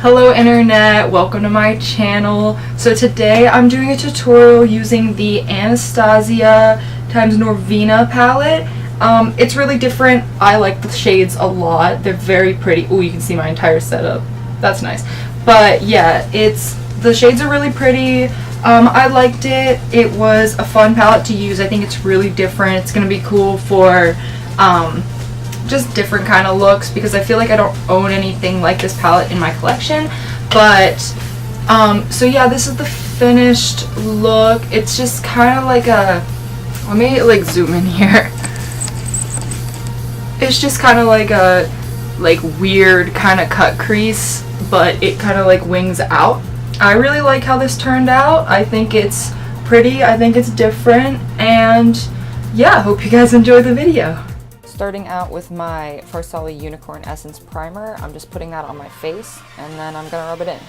Hello internet, welcome to my channel. So today I'm doing a tutorial using the Anastasia times Norvina palette. It's really different. I like the shades a lot. They're very pretty. Oh, you can see my entire setup. That's nice. But yeah, the shades are really pretty. I liked it. It was a fun palette to use. I think it's really different. It's gonna be cool for just different kind of looks because I feel like I don't own anything like this palette in my collection. But so yeah, this is the finished look. It's just kind of like a, let me like zoom in here. It's just kind of like a weird kind of cut crease, but it kind of like wings out. I really like how this turned out. I think it's pretty, I think it's different, and yeah, hope you guys enjoy the video. Starting out with my Farsali Unicorn Essence Primer, I'm just putting that on my face, and then I'm gonna rub it in.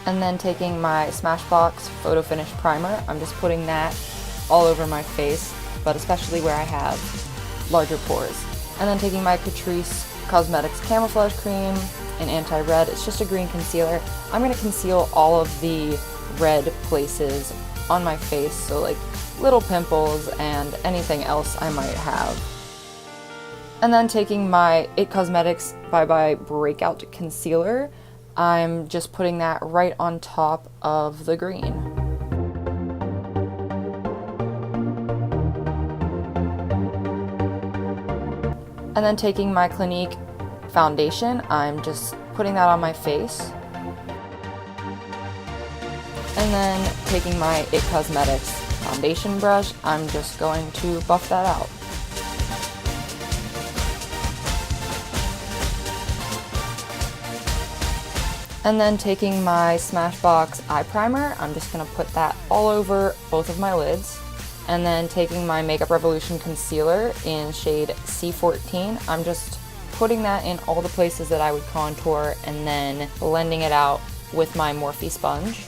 And then taking my Smashbox Photo Finish Primer, I'm just putting that all over my face, but especially where I have larger pores. And then taking my Catrice Cosmetics Camouflage Cream in Anti-Red, it's just a green concealer. I'm gonna conceal all of the red places on my face, so like little pimples and anything else I might have. And then taking my IT Cosmetics Bye Bye Breakout Concealer, I'm just putting that right on top of the green. And then taking my Clinique foundation, I'm just putting that on my face. And then taking my IT Cosmetics foundation brush, I'm just going to buff that out. And then taking my Smashbox eye primer, I'm just going to put that all over both of my lids. And then taking my Makeup Revolution concealer in shade C14, I'm just putting that in all the places that I would contour and then blending it out with my Morphe sponge.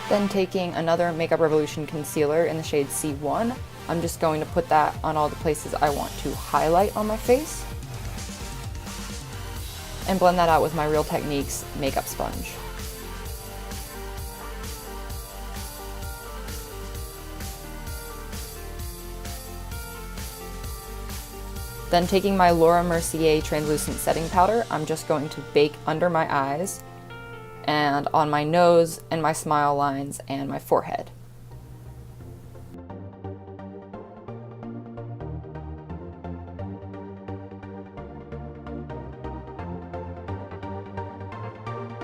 Then taking another Makeup Revolution concealer in the shade C1, I'm just going to put that on all the places I want to highlight on my face and blend that out with my Real Techniques makeup sponge. Then taking my Laura Mercier translucent setting powder, I'm just going to bake under my eyes and on my nose and my smile lines and my forehead.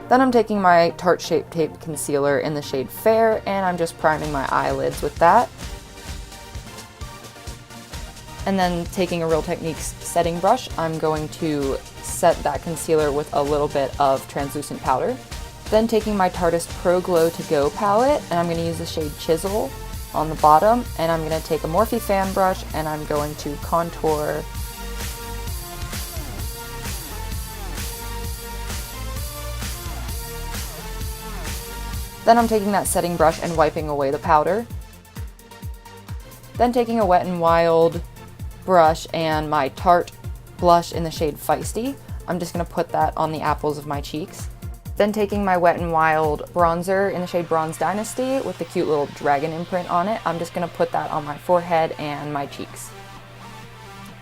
Then I'm taking my Tarte Shape Tape concealer in the shade Fair, and I'm just priming my eyelids with that. And then taking a Real Techniques setting brush, I'm going to set that concealer with a little bit of translucent powder. Then taking my Tarteist Pro Glow To Go palette, and I'm going to use the shade Chisel on the bottom, and I'm going to take a Morphe fan brush and I'm going to contour Then I'm taking that setting brush and wiping away the powder. Then taking a Wet n Wild brush and my Tarte blush in the shade Feisty, I'm just going to put that on the apples of my cheeks. Then taking my Wet n Wild bronzer in the shade Bronze Dynasty with the cute little dragon imprint on it, I'm just going to put that on my forehead and my cheeks.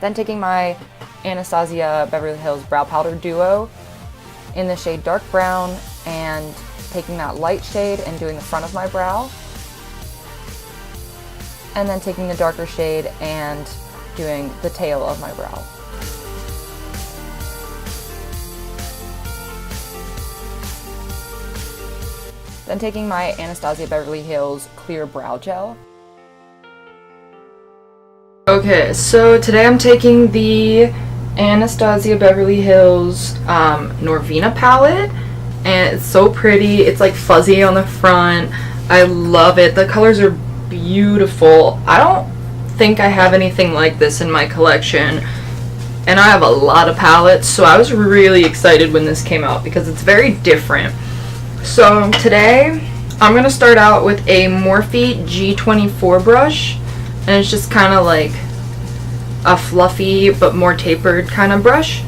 Then taking my Anastasia Beverly Hills Brow Powder Duo in the shade Dark Brown and taking that light shade and doing the front of my brow. And then taking the darker shade and doing the tail of my brow. Then taking my Anastasia Beverly Hills Clear Brow Gel. Okay, so today I'm taking the Anastasia Beverly Hills Norvina palette, and it's so pretty. It's like fuzzy on the front. I love it. The colors are beautiful. I don't think I have anything like this in my collection, and I have a lot of palettes, so I was really excited when this came out because it's very different. So today I'm going to start out with a Morphe G24 brush, and it's just kind of like a fluffy but more tapered kind of brush.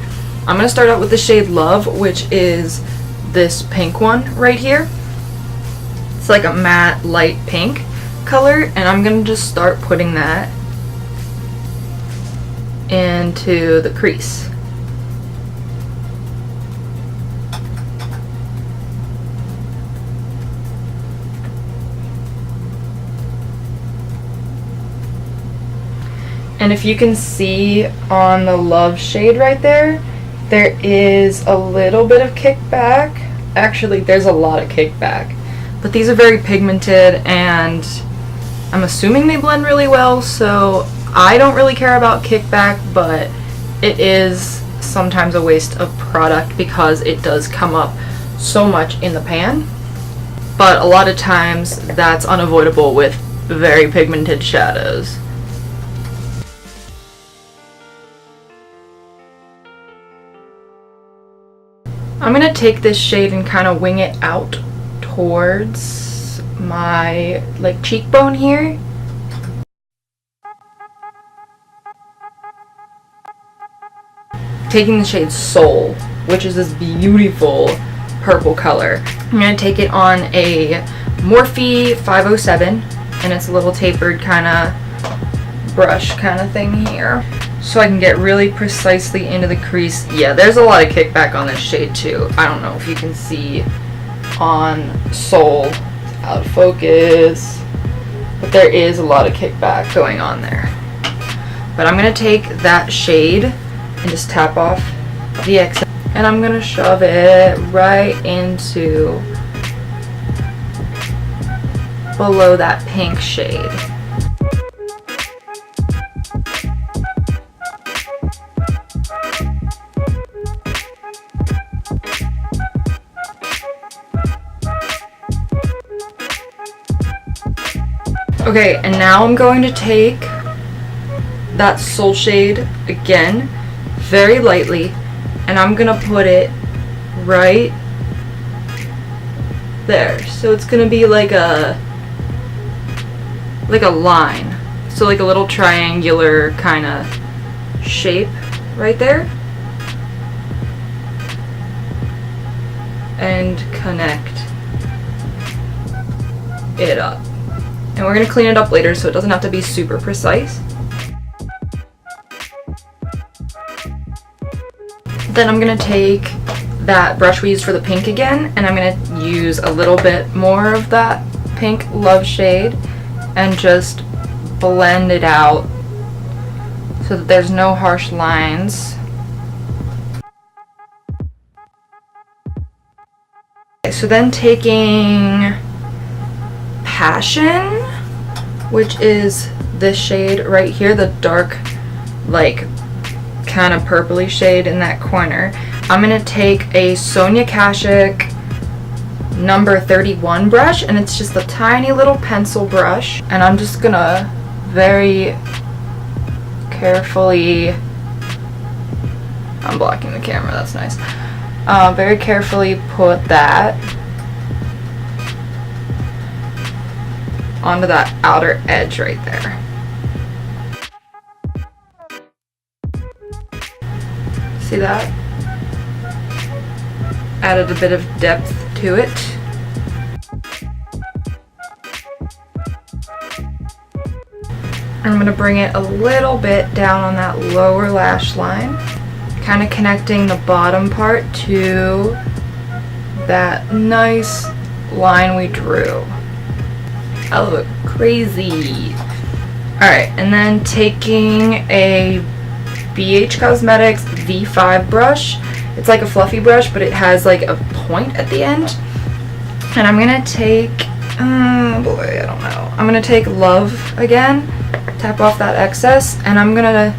I'm going to start out with the shade Love, which is this pink one right here. It's like a matte light pink color, and I'm going to just start putting that into the crease. And if you can see on the Love shade right there, there is a little bit of kickback. Actually, there's a lot of kickback. But these are very pigmented, and I'm assuming they blend really well, so I don't really care about kickback, but it is sometimes a waste of product because it does come up so much in the pan. But a lot of times that's unavoidable with very pigmented shadows. I'm going to take this shade and kind of wing it out towards my like cheekbone here. Taking the shade Soul, which is this beautiful purple color. I'm going to take it on a Morphe 507, and it's a little tapered kind of brush kind of thing here, so I can get really precisely into the crease. Yeah, there's a lot of kickback on this shade too. I don't know if you can see on Soul, it's out of focus, but there is a lot of kickback going on there. But I'm going to take that shade and just tap off the excess, and I'm going to shove it right into below that pink shade. Okay, and now I'm going to take that Soul shade again, very lightly, and I'm gonna put it right there. So it's gonna be like a line, so like a little triangular kind of shape right there, and connect it up. And we're going to clean it up later so it doesn't have to be super precise. Then I'm going to take that brush we used for the pink again, and I'm going to use a little bit more of that pink Love shade and just blend it out so that there's no harsh lines. Okay, so then taking Passion, which is this shade right here, the dark, like, kind of purpley shade in that corner. I'm going to take a Sonia Kashuk number 31 brush, and it's just a tiny little pencil brush, and I'm just going to very carefully, I'm blocking the camera, that's nice, very carefully put that onto that outer edge right there. See that? Added a bit of depth to it. I'm going to bring it a little bit down on that lower lash line, kind of connecting the bottom part to that nice line we drew. I look crazy. Alright, and then taking a BH Cosmetics V5 brush. It's like a fluffy brush, but it has like a point at the end. And I'm gonna take, boy, I don't know. I'm gonna take Love again, tap off that excess, and I'm gonna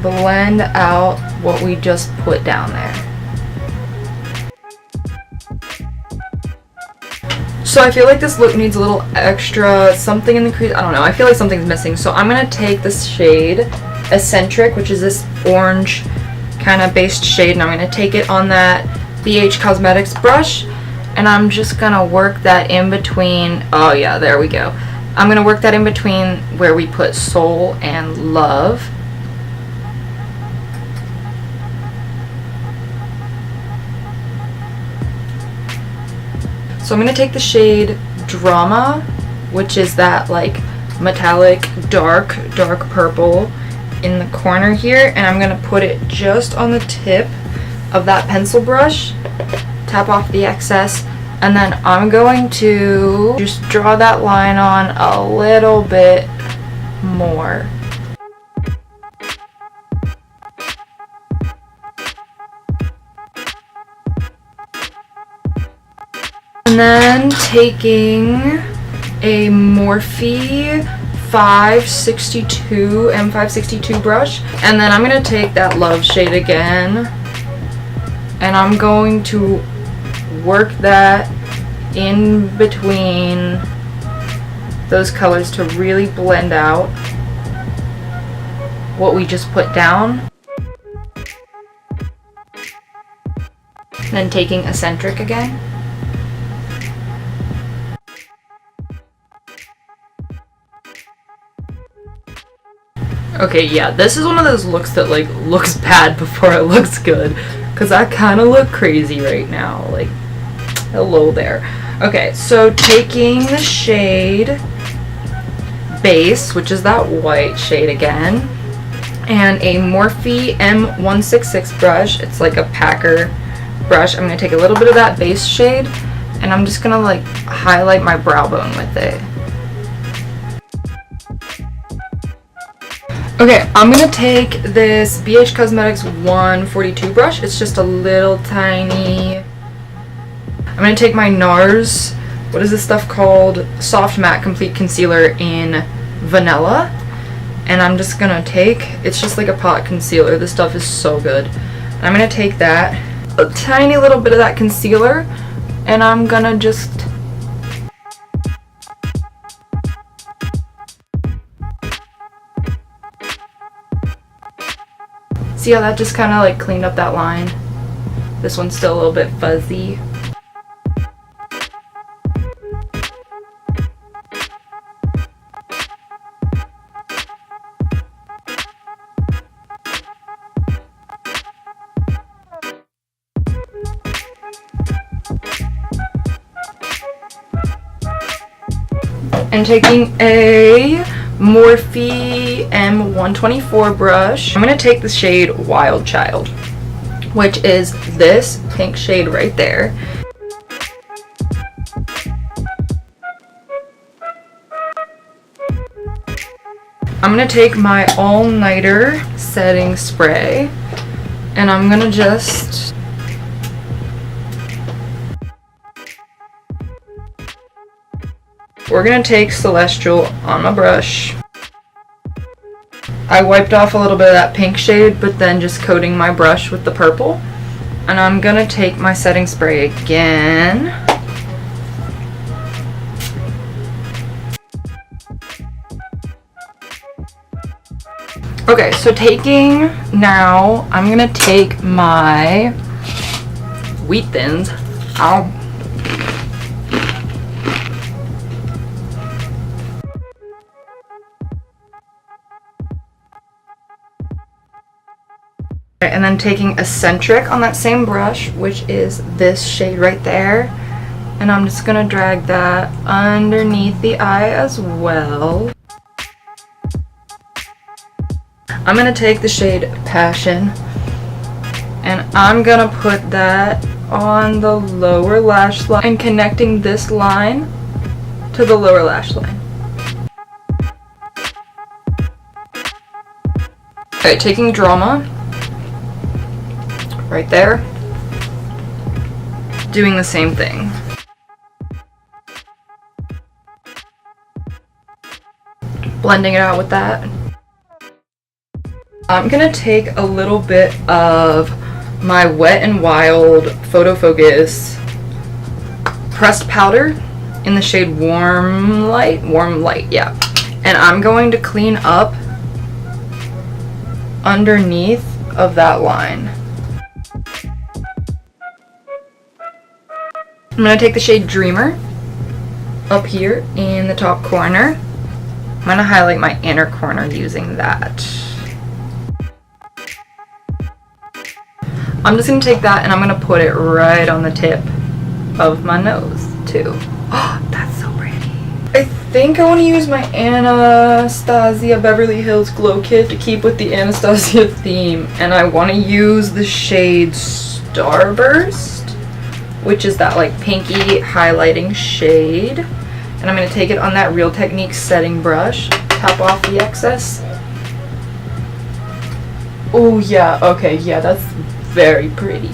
blend out what we just put down there. So I feel like this look needs a little extra something in the crease. I don't know. I feel like something's missing. So I'm going to take this shade, Eccentric, which is this orange kind of based shade, and I'm going to take it on that BH Cosmetics brush, and I'm just going to work that in between. Oh yeah, there we go. I'm going to work that in between where we put Soul and Love. So I'm going to take the shade Drama, which is that like metallic dark purple in the corner here, and I'm going to put it just on the tip of that pencil brush, tap off the excess, and then I'm going to just draw that line on a little bit more. And then taking a Morphe 562 M562 brush, and then I'm going to take that Love shade again, and I'm going to work that in between those colors to really blend out what we just put down. And then taking Eccentric again. Okay, yeah, this is one of those looks that like looks bad before it looks good, because I kind of look crazy right now, like, hello there. Okay, so taking the shade Base, which is that white shade again, and a Morphe M166 brush, it's like a packer brush. I'm going to take a little bit of that base shade, and I'm just going to like highlight my brow bone with it. Okay, I'm going to take this BH Cosmetics 142 brush. It's just a little tiny. I'm going to take my NARS, what is this stuff called? Soft Matte Complete Concealer in Vanilla. And I'm just going to take, it's just like a pot concealer. This stuff is so good. And I'm going to take that, a tiny little bit of that concealer, and I'm going to just see how that just kind of like cleaned up that line? This one's still a little bit fuzzy. And taking a Morphe M124 brush, I'm going to take the shade Wild Child, which is this pink shade right there. I'm going to take my All Nighter setting spray, and I'm going to just we're going to take Celestial on my brush. I wiped off a little bit of that pink shade, but then just coating my brush with the purple. And I'm going to take my setting spray again. Okay, so now I'm going to take my Wheat Thins. Ow. And then taking Eccentric on that same brush, which is this shade right there, and I'm just gonna drag that underneath the eye as well. I'm gonna take the shade Passion, and I'm gonna put that on the lower lash line and connecting this line to the lower lash line. Okay, taking Drama right there, doing the same thing. Blending it out with that. I'm gonna take a little bit of my Wet n Wild Photo Focus pressed powder, in the shade Warm Light, yeah. And I'm going to clean up underneath of that line. I'm going to take the shade Dreamer up here in the top corner. I'm going to highlight my inner corner using that. I'm just going to take that and I'm going to put it right on the tip of my nose too. Oh, that's so pretty. I think I want to use my Anastasia Beverly Hills Glow Kit to keep with the Anastasia theme, and I want to use the shade Starburst, which is that like pinky highlighting shade. And I'm going to take it on that Real Techniques setting brush, tap off the excess. Oh yeah, okay, yeah, that's very pretty.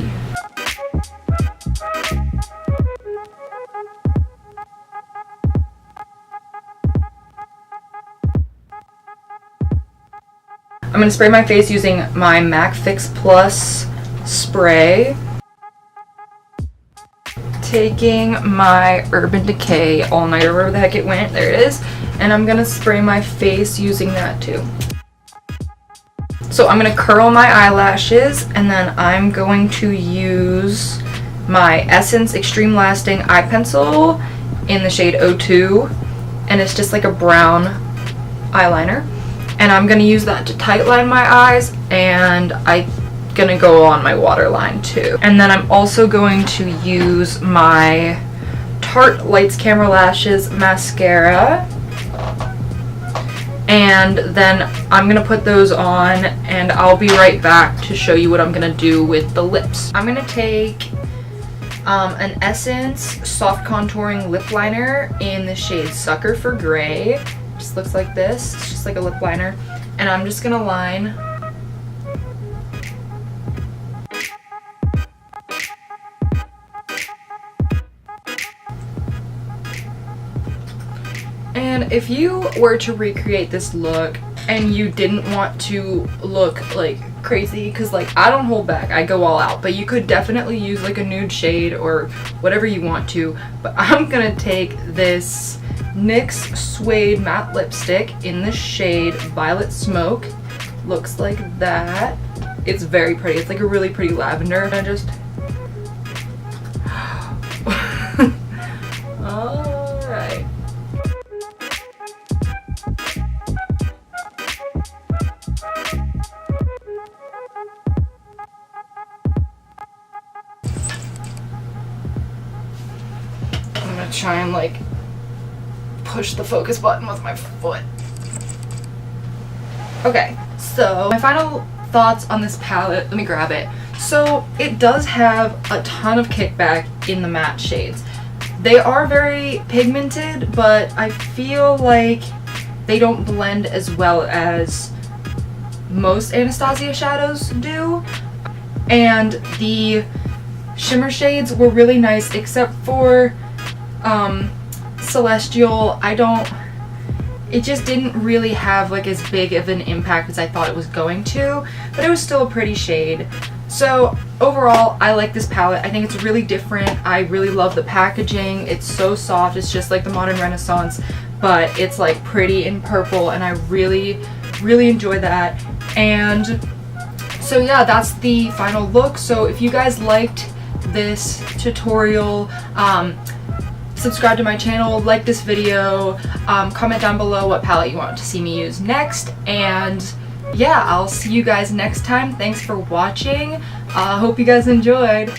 I'm going to spray my face using my MAC Fix Plus spray. Taking my Urban Decay All-Nighter, wherever the heck it went, there it is, and I'm going to spray my face using that too. So I'm going to curl my eyelashes, and then I'm going to use my Essence Extreme Lasting Eye Pencil in the shade 02, and it's just like a brown eyeliner. And I'm going to use that to tightline my eyes, and I'm going to go on my waterline too. And then I'm also going to use my Tarte Lights Camera Lashes mascara, and then I'm going to put those on, and I'll be right back to show you what I'm going to do with the lips. I'm going to take an Essence Soft Contouring Lip Liner in the shade Sucker for Gray. Just looks like this. It's just like a lip liner, and I'm just gonna line and if you were to recreate this look and you didn't want to look like crazy, because like I don't hold back, I go all out, but you could definitely use like a nude shade or whatever you want to. But I'm gonna take this NYX Suede Matte Lipstick in the shade Violet Smoke. Looks like that. It's very pretty. It's like a really pretty lavender. And I just... Alright. I'm gonna try and like push the focus button with my foot. Okay, so my final thoughts on this palette, let me grab it. So it does have a ton of kickback in the matte shades. They are very pigmented, but I feel like they don't blend as well as most Anastasia shadows do. And the shimmer shades were really nice, except for Celestial. It just didn't really have like as big of an impact as I thought it was going to, but it was still a pretty shade. So overall, I like this palette. I think it's really different. I really love the packaging. It's so soft. It's just like the Modern Renaissance, but it's like pretty in purple, and I really, really enjoy that. And so yeah, that's the final look. So if you guys liked this tutorial, subscribe to my channel, like this video, comment down below what palette you want to see me use next, and yeah, I'll see you guys next time. Thanks for watching. Hope you guys enjoyed.